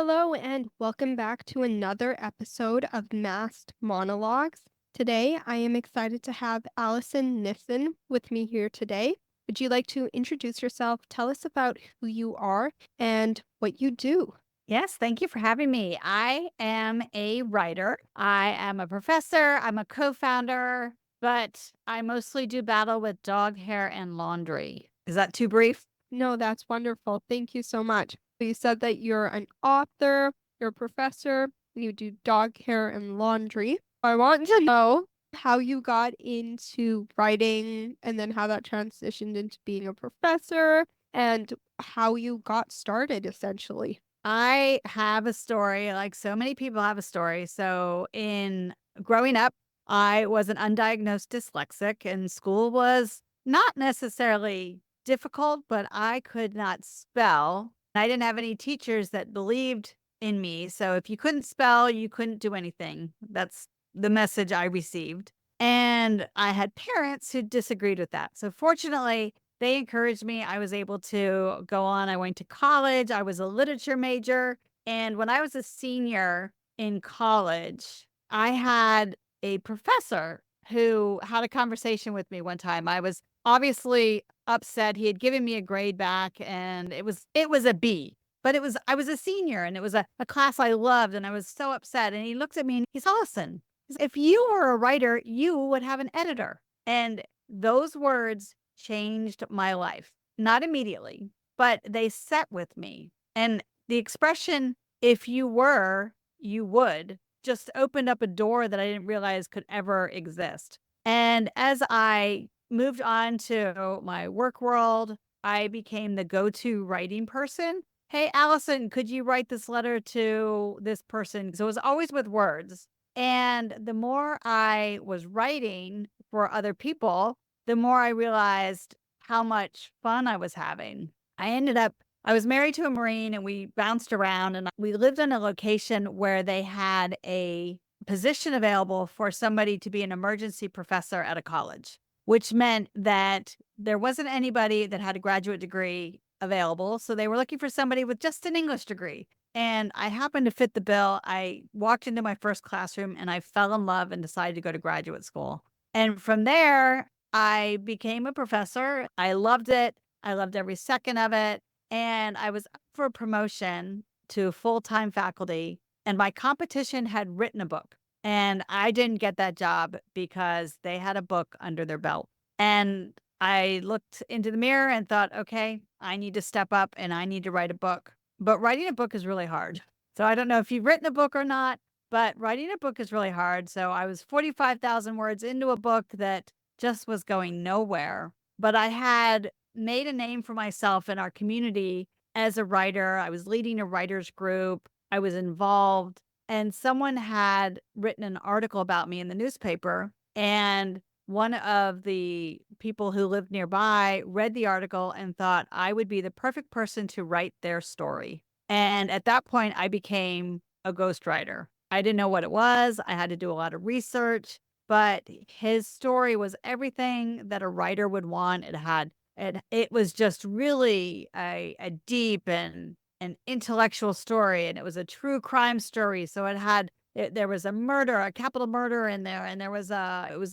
Hello, and welcome back to another episode of Masked Monologues. Today, I am excited to have Allison Nissen with me here today. Would you like to introduce yourself? Tell us about who you are and what you do. Yes, thank you for having me. I am a writer. I am a professor. I'm a co founder, but I mostly do battle with dog hair and laundry. Is that too brief? No, that's wonderful. Thank you so much. You said that you're an author, you're a professor, you do dog hair and laundry. I want to know how you got into writing and then how that transitioned into being a professor and how you got started essentially. I have a story, like so many people have a story. So, in growing up, I was an undiagnosed dyslexic, and school was not necessarily difficult, but I could not spell. I didn't have any teachers that believed in me. So, if you couldn't spell, you couldn't do anything. That's the message I received. And I had parents who disagreed with that. So, fortunately, they encouraged me. I was able to go on. I went to college. I was a literature major. And when I was a senior in college, I had a professor who had a conversation with me one time. I was obviously upset. He had given me a grade back and it was a B. But I was a senior and it was a class I loved and I was so upset. And he looked at me and he's Allison. If you were a writer, you would have an editor. And those words changed my life. Not immediately, but they set with me. And the expression, if you were, you would, just opened up a door that I didn't realize could ever exist. And as I moved on to my work world, I became the go to writing person. Hey, Allison, could you write this letter to this person? So it was always with words. And the more I was writing for other people, the more I realized how much fun I was having. I was married to a Marine and we bounced around and we lived in a location where they had a position available for somebody to be an emergency professor at a college, which meant that there wasn't anybody that had a graduate degree available. So they were looking for somebody with just an English degree. And I happened to fit the bill. I walked into my first classroom and I fell in love and decided to go to graduate school. And from there, I became a professor. I loved it. I loved every second of it. And I was up for a promotion to full time faculty. And my competition had written a book. And I didn't get that job because they had a book under their belt. And I looked into the mirror and thought, okay, I need to step up and I need to write a book. But writing a book is really hard. So I don't know if you've written a book or not, but writing a book is really hard. So I was 45,000 words into a book that just was going nowhere. But I had made a name for myself in our community as a writer. I was leading a writers group. I was involved, and someone had written an article about me in the newspaper. And one of the people who lived nearby read the article and thought I would be the perfect person to write their story. And at that point, I became a ghostwriter. I didn't know what it was. I had to do a lot of research, but his story was everything that a writer would want. It was just really a deep and an intellectual story, and it was a true crime story. So there was a murder, a capital murder in there, and it was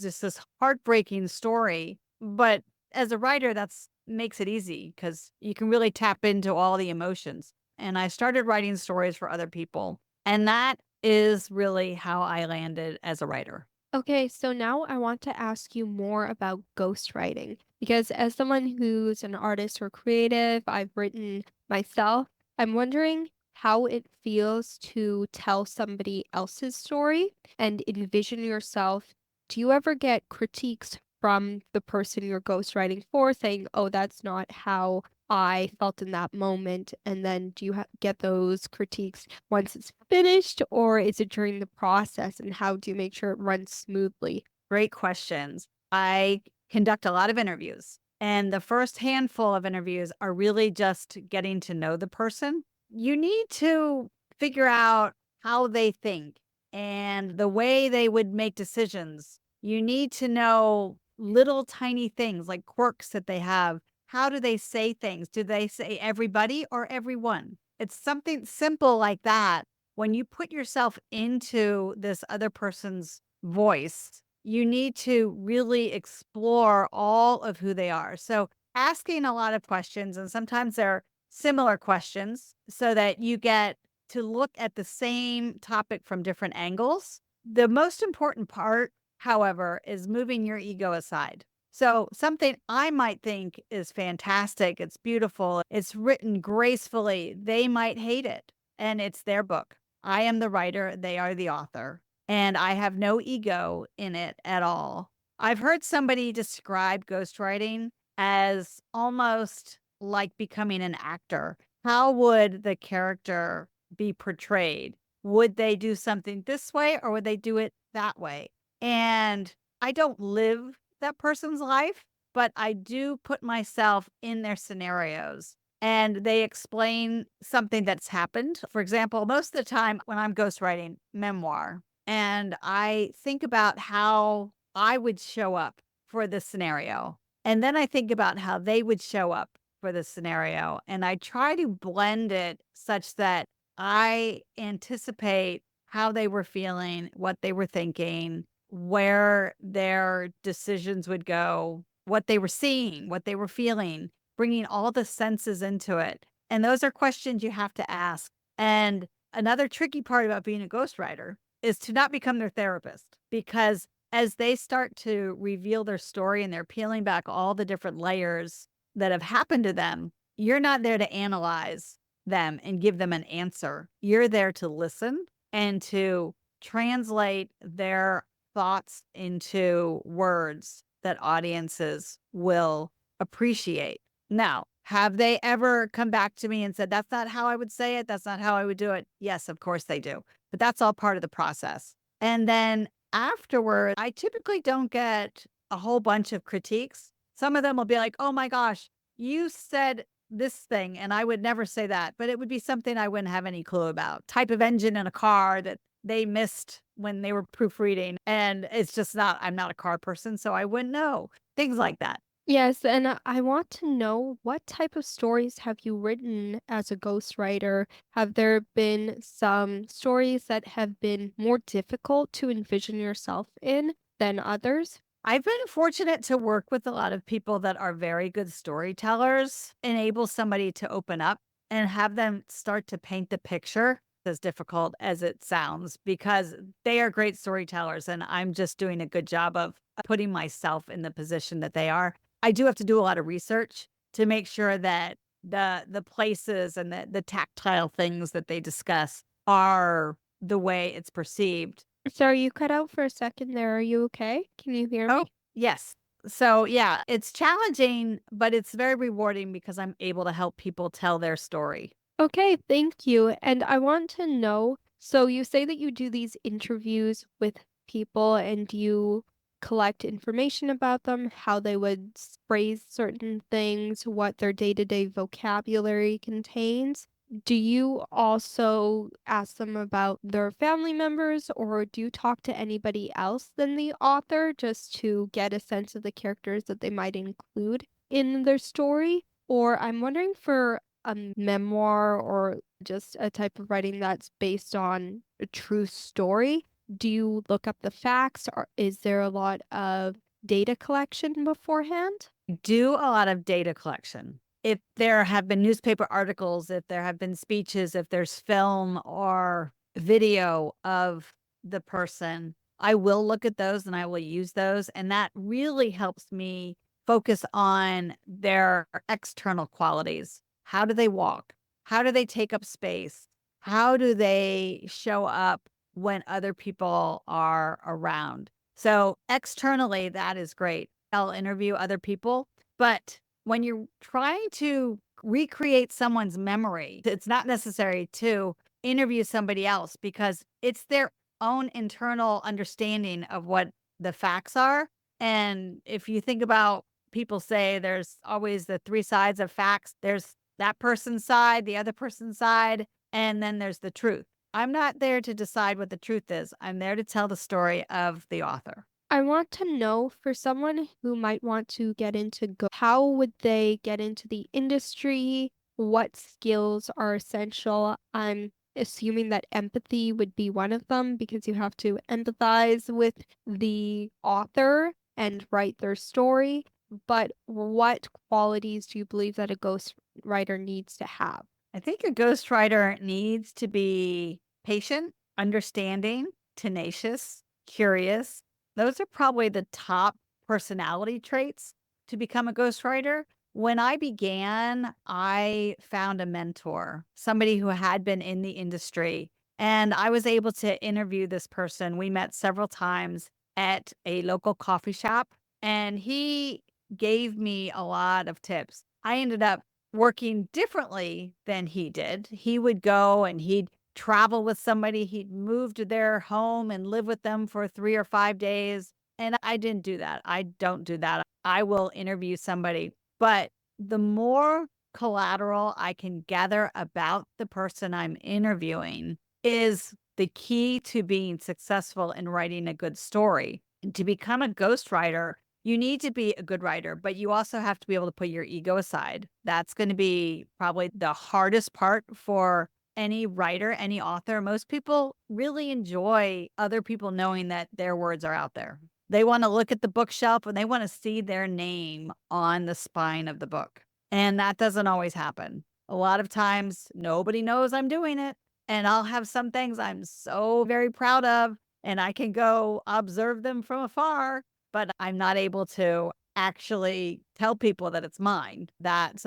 just this heartbreaking story. But as a writer, that's makes it easy because you can really tap into all the emotions. And I started writing stories for other people, and that is really how I landed as a writer. Okay, so now I want to ask you more about ghostwriting because as someone who's an artist or creative, I've written myself. I'm wondering how it feels to tell somebody else's story and envision yourself. Do you ever get critiques from the person you're ghostwriting for saying, "Oh, that's not how I felt in that moment," and then do you get those critiques once it's finished, or is it during the process, and how do you make sure it runs smoothly? Great questions. I conduct a lot of interviews, and the first handful of interviews are really just getting to know the person. You need to figure out how they think and the way they would make decisions. You need to know little tiny things like quirks that they have. How do they say things? Do they say everybody or everyone? It's something simple like that. When you put yourself into this other person's voice, you need to really explore all of who they are. So, asking a lot of questions, and sometimes they're similar questions, so that you get to look at the same topic from different angles. The most important part, however, is moving your ego aside. So, something I might think is fantastic, it's beautiful, it's written gracefully, they might hate it, and it's their book. I am the writer, they are the author, and I have no ego in it at all. I've heard somebody describe ghostwriting as almost like becoming an actor. How would the character be portrayed? Would they do something this way or would they do it that way? And I don't live that person's life, but I do put myself in their scenarios and they explain something that's happened. For example, most of the time when I'm ghostwriting memoir and I think about how I would show up for the scenario, and then I think about how they would show up for the scenario, and I try to blend it such that I anticipate how they were feeling, what they were thinking, where their decisions would go, what they were seeing, what they were feeling, bringing all the senses into it. And those are questions you have to ask. And another tricky part about being a ghostwriter is to not become their therapist because as they start to reveal their story and they're peeling back all the different layers that have happened to them, you're not there to analyze them and give them an answer. You're there to listen and to translate their thoughts into words that audiences will appreciate. Now, have they ever come back to me and said, that's not how I would say it? That's not how I would do it? Yes, of course they do. But that's all part of the process. And then afterward, I typically don't get a whole bunch of critiques. Some of them will be like, oh my gosh, you said this thing, and I would never say that, but it would be something I wouldn't have any clue about. Type of engine in a car that they missed when they were proofreading. And it's just not, I'm not a car person, so I wouldn't know. Things like that. Yes, and I want to know what type of stories have you written as a ghostwriter? Have there been some stories that have been more difficult to envision yourself in than others? I've been fortunate to work with a lot of people that are very good storytellers, enable somebody to open up and have them start to paint the picture as difficult as it sounds because they are great storytellers and I'm just doing a good job of putting myself in the position that they are. I do have to do a lot of research to make sure that the places and the tactile things that they discuss are the way it's perceived. Sorry, you cut out for a second there. Are you okay? Can you hear Oh, me? yes. So, yeah, it's challenging, but it's very rewarding because I'm able to help people tell their story. Okay, thank you. And I want to know, so you say that you do these interviews with people and you collect information about them, how they would phrase certain things, what their day-to-day vocabulary contains. Do you also ask them about their family members, or do you talk to anybody else than the author just to get a sense of the characters that they might include in their story? Or I'm wondering for a memoir or just a type of writing that's based on a true story, do you look up the facts or is there a lot of data collection beforehand? Do a lot of data collection. If there have been newspaper articles, if there have been speeches, if there's film or video of the person, I will look at those and I will use those. And that really helps me focus on their external qualities. How do they walk? How do they take up space? How do they show up when other people are around? So externally, that is great. I'll interview other people, but when you're trying to recreate someone's memory, it's not necessary to interview somebody else because it's their own internal understanding of what the facts are. And if you think about people say there's always the three sides of facts, there's that person's side, the other person's side, and then there's the truth. I'm not there to decide what the truth is. I'm there to tell the story of the author. I want to know for someone who might want to get into how would they get into the industry? what skills are essential. I'm assuming that empathy would be one of them because you have to empathize with the author and write their story. But what qualities do you believe that a ghostwriter needs to have? I think a ghostwriter needs to be patient, understanding, tenacious, curious. Those are probably the top personality traits to become a ghostwriter. When I began, I found a mentor, somebody who had been in the industry, and I was able to interview this person. We met several times at a local coffee shop, and he gave me a lot of tips. I ended up working differently than he did. He would go and he'd travel with somebody, he'd move to their home and live with them for 3 or 5 days, and I didn't do that. I don't do that. I will interview somebody, but the more collateral I can gather about the person I'm interviewing is the key to being successful in writing a good story. And to become a ghostwriter, you need to be a good writer, but you also have to be able to put your ego aside. That's going to be probably the hardest part for any writer, any author. Most people really enjoy other people knowing that their words are out there. They want to look at the bookshelf and they want to see their name on the spine of the book. And that doesn't always happen. A lot of times, nobody knows I'm doing it. And I'll have some things I'm so very proud of, and I can go observe them from afar, but I'm not able to actually tell people that it's mine. That's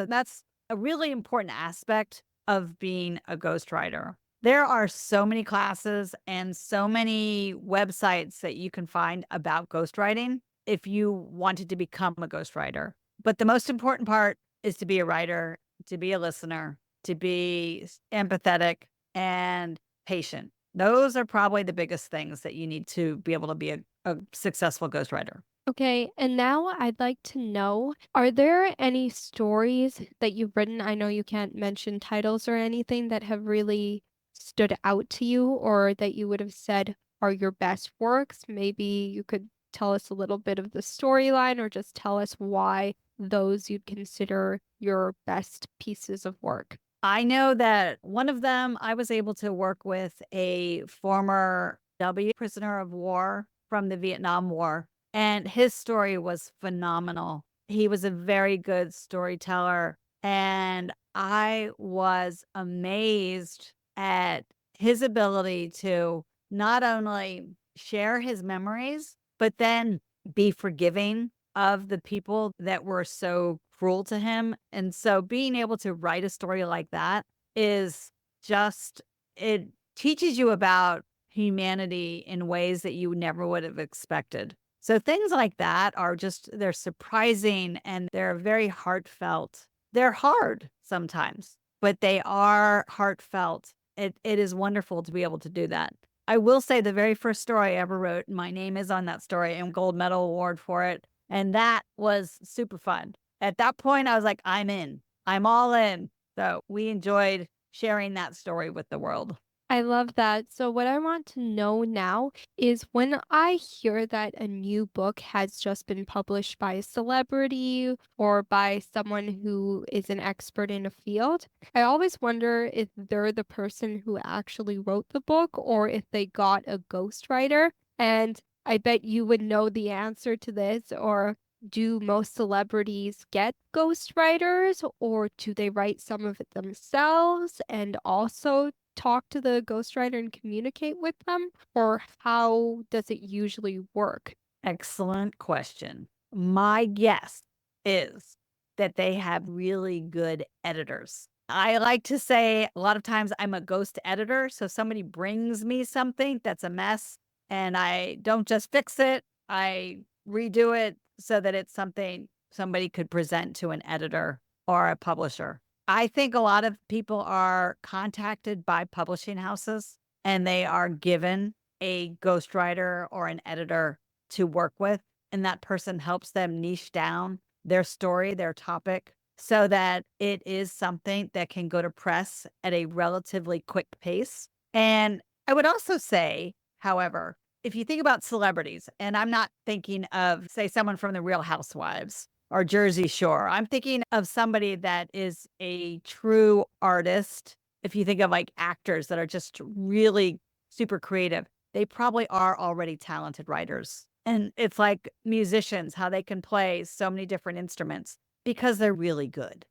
a really important aspect of being a ghostwriter. There are so many classes and so many websites that you can find about ghostwriting if you wanted to become a ghostwriter. But the most important part is to be a writer, to be a listener, to be empathetic and patient. Those are probably the biggest things that you need to be able to be a successful ghostwriter. Okay, and now I'd like to know, are there any stories that you've written? I know you can't mention titles or anything that have really stood out to you or that you would have said are your best works. Maybe you could tell us a little bit of the storyline or just tell us why those you'd consider your best pieces of work. I know that one of them, I was able to work with a former prisoner of war from the Vietnam War, and his story was phenomenal. He was a very good storyteller, and I was amazed at his ability to not only share his memories, but then be forgiving of the people that were so cruel to him. And so being able to write a story like that is just, it teaches you about humanity in ways that you never would have expected. So things like that are just, they're surprising and they're very heartfelt. They're hard sometimes, but they are heartfelt. It is wonderful to be able to do that. I will say the very first story I ever wrote, my name is on that story and gold medal award for it. And that was super fun. At that point, I was like, I'm in. I'm all in. So we enjoyed sharing that story with the world. I love that. So, what I want to know now is when I hear that a new book has just been published by a celebrity or by someone who is an expert in a field, I always wonder if they're the person who actually wrote the book or if they got a ghostwriter. And I bet you would know the answer to this. Or do most celebrities get ghostwriters, or do they write some of it themselves and also talk to the ghostwriter and communicate with them? Or how does it usually work? Excellent question. My guess is that they have really good editors. I like to say a lot of times I'm a ghost editor. So somebody brings me something that's a mess and I don't just fix it, I redo it so that it's something somebody could present to an editor or a publisher. I think a lot of people are contacted by publishing houses and they are given a ghostwriter or an editor to work with, and that person helps them niche down their story, their topic, so that it is something that can go to press at a relatively quick pace. And I would also say, however, if you think about celebrities, and I'm not thinking of, say, someone from the Real Housewives, or Jersey Shore. I'm thinking of somebody that is a true artist. If you think of like actors that are just really super creative, they probably are already talented writers. And it's like musicians, how they can play so many different instruments because they're really good.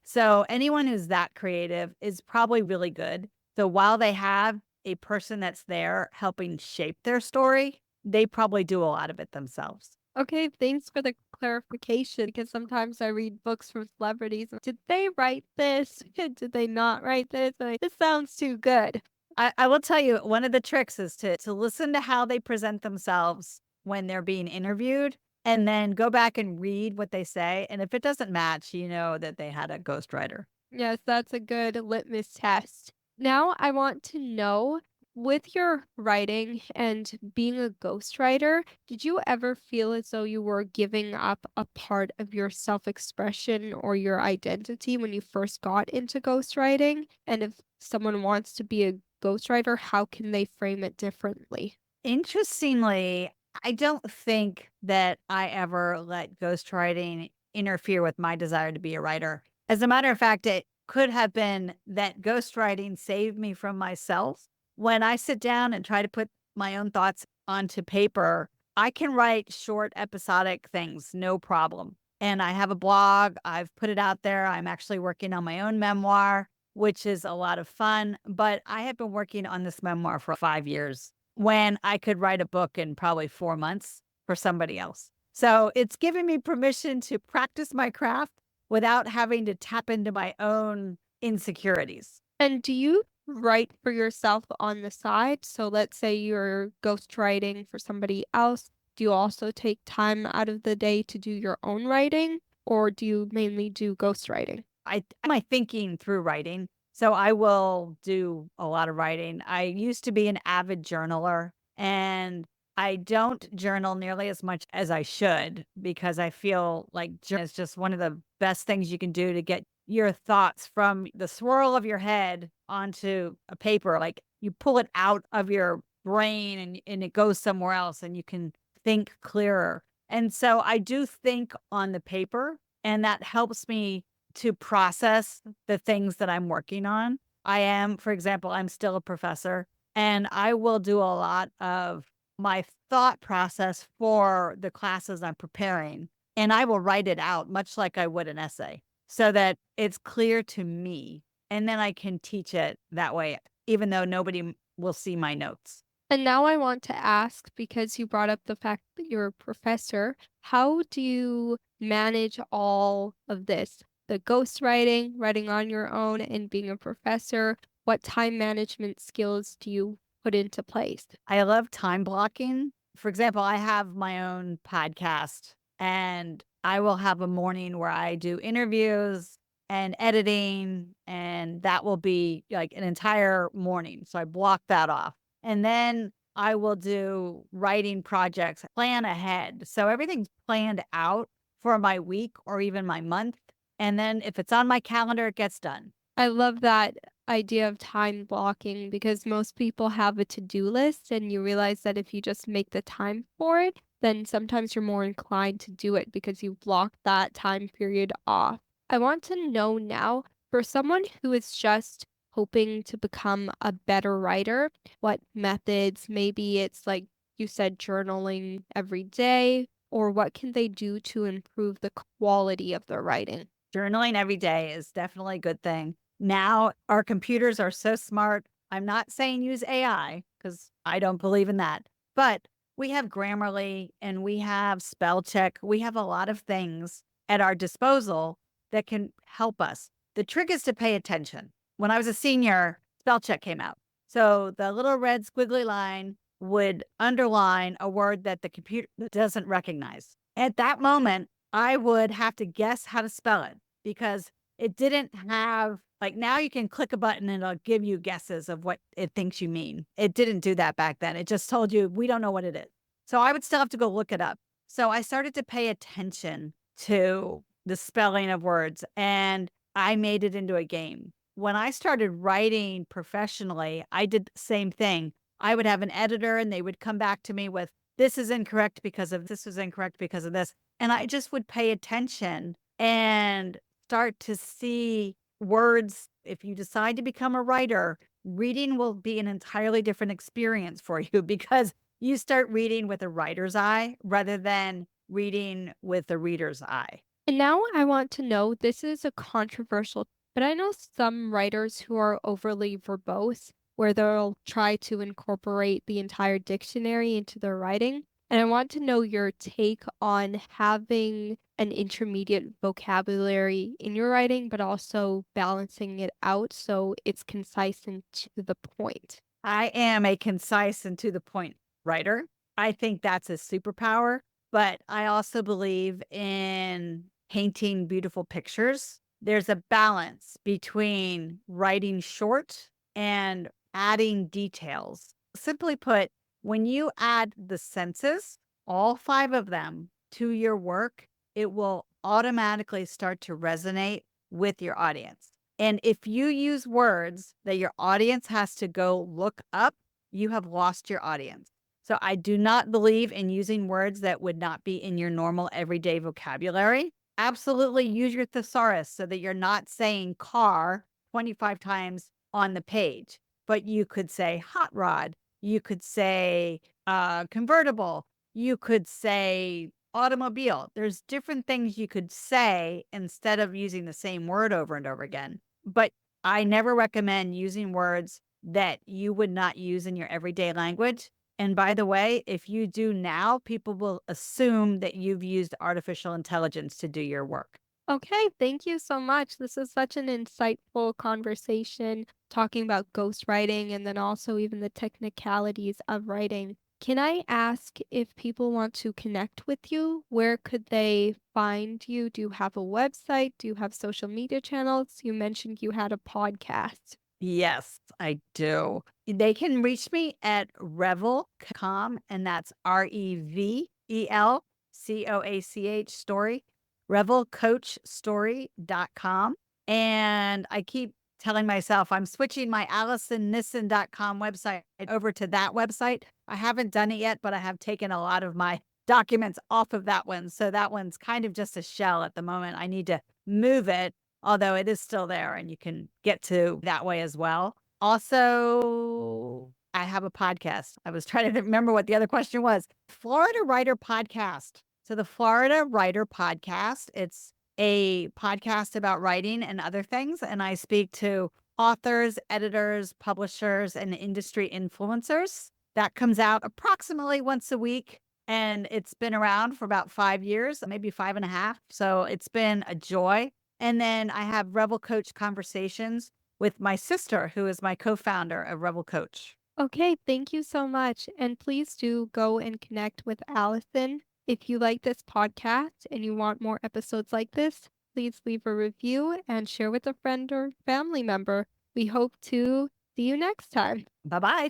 So anyone who's that creative is probably really good. So while they have a person that's there helping shape their story, they probably do a lot of it themselves. Okay, thanks for the clarification because sometimes I read books from celebrities. Did they write this? Did they not write this? Like, this sounds too good. I will tell you, one of the tricks is to listen to how they present themselves when they're being interviewed, and then go back and read what they say, and if it doesn't match, you know that they had a ghostwriter. Yes, that's a good litmus test. Now I want to know, with your writing and being a ghostwriter, did you ever feel as though you were giving up a part of your self-expression or your identity when you first got into ghostwriting? And if someone wants to be a ghostwriter, how can they frame it differently? Interestingly, I don't think that I ever let ghostwriting interfere with my desire to be a writer. As a matter of fact, it could have been that ghostwriting saved me from myself. When I sit down and try to put my own thoughts onto paper, I can write short episodic things, no problem. And I have a blog, I've put it out there. I'm actually working on my own memoir, which is a lot of fun. But I have been working on this memoir for 5 years when I could write a book in probably 4 months for somebody else. So it's given me permission to practice my craft without having to tap into my own insecurities. And do you write for yourself on the side? So let's say you're ghostwriting for somebody else. Do you also take time out of the day to do your own writing, or do you mainly do ghostwriting? I my thinking through writing. So I will do a lot of writing. I used to be an avid journaler, and I don't journal nearly as much as I should because I feel like journaling is just one of the best things you can do to get your thoughts from the swirl of your head onto a paper. Like you pull it out of your brain and it goes somewhere else and you can think clearer. And so I do think on the paper, and that helps me to process the things that I'm working on. I am, for example, I'm still a professor, and I will do a lot of my thought process for the classes I'm preparing, and I will write it out much like I would an essay so that it's clear to me, and then I can teach it that way, even though nobody will see my notes. And now I want to ask, because you brought up the fact that you're a professor, how do you manage all of this? The ghostwriting, writing on your own, and being a professor. What time management skills do you put into place? I love time blocking. For example, I have my own podcast and I will have a morning where I do interviews and editing, and that will be like an entire morning. So I block that off. And then I will do writing projects, plan ahead. So everything's planned out for my week or even my month. And then if it's on my calendar, it gets done. I love that idea of time blocking because most people have a to-do list, and you realize that if you just make the time for it, then sometimes you're more inclined to do it because you block that time period off. I want to know now, for someone who is just hoping to become a better writer, what methods, maybe it's like you said, journaling every day, or what can they do to improve the quality of their writing? Journaling every day is definitely a good thing. Now, our computers are so smart. I'm not saying use AI because I don't believe in that, but we have Grammarly and we have spell check. We have a lot of things at our disposal that can help us. The trick is to pay attention. When I was a senior, spell check came out. So the little red squiggly line would underline a word that the computer doesn't recognize. At that moment, I would have to guess how to spell it because it didn't have like now you can click a button and it'll give you guesses of what it thinks you mean. It didn't do that back then. It just told you we don't know what it is. So I would still have to go look it up. So I started to pay attention to the spelling of words and I made it into a game. When I started writing professionally, I did the same thing. I would have an editor and they would come back to me with this is incorrect because of this is incorrect because of this. and I just would pay attention and start to see words. If you decide to become a writer, reading will be an entirely different experience for you because you start reading with a writer's eye rather than reading with a reader's eye. And now I want to know, this is a controversial, but I know some writers who are overly verbose, where they'll try to incorporate the entire dictionary into their writing. And I want to know your take on having an intermediate vocabulary in your writing, but also balancing it out so it's concise and to the point. I am a concise and to the point writer. I think that's a superpower, but I also believe in painting beautiful pictures. There's a balance between writing short and adding details. Simply put, when you add the senses, all five of them, to your work, it will automatically start to resonate with your audience. And if you use words that your audience has to go look up, you have lost your audience. So I do not believe in using words that would not be in your normal everyday vocabulary. Absolutely use your thesaurus so that you're not saying car 25 times on the page, but you could say hot rod. You could say convertible. You could say automobile. There's different things you could say instead of using the same word over and over again. But I never recommend using words that you would not use in your everyday language. And by the way, if you do now, people will assume that you've used artificial intelligence to do your work. Okay, thank you so much. This is such an insightful conversation talking about ghostwriting and then also even the technicalities of writing. Can I ask, if people want to connect with you, where could they find you? Do you have a website? Do you have social media channels? You mentioned you had a podcast. Yes, I do. They can reach me at revelcom, and that's REVELCOACH story, revelcoachstory.com. And I keep telling myself I'm switching my AllisonNissen.com website over to that website. I haven't done it yet, but I have taken a lot of my documents off of that one. So that one's kind of just a shell at the moment. I need to move it, although it is still there and you can get to that way as well. Also, I have a podcast. I was trying to remember what the other question was. Florida Writer Podcast. So the Florida Writer Podcast, it's a podcast about writing and other things. And I speak to authors, editors, publishers, and industry influencers. That comes out approximately once a week. And it's been around for about 5 years, maybe 5.5. So it's been a joy. And then I have Rebel Coach conversations with my sister, who is my co-founder of Rebel Coach. Okay, thank you so much. And please do go and connect with Allison. If you like this podcast and you want more episodes like this, please leave a review and share with a friend or family member. We hope to see you next time. Bye bye.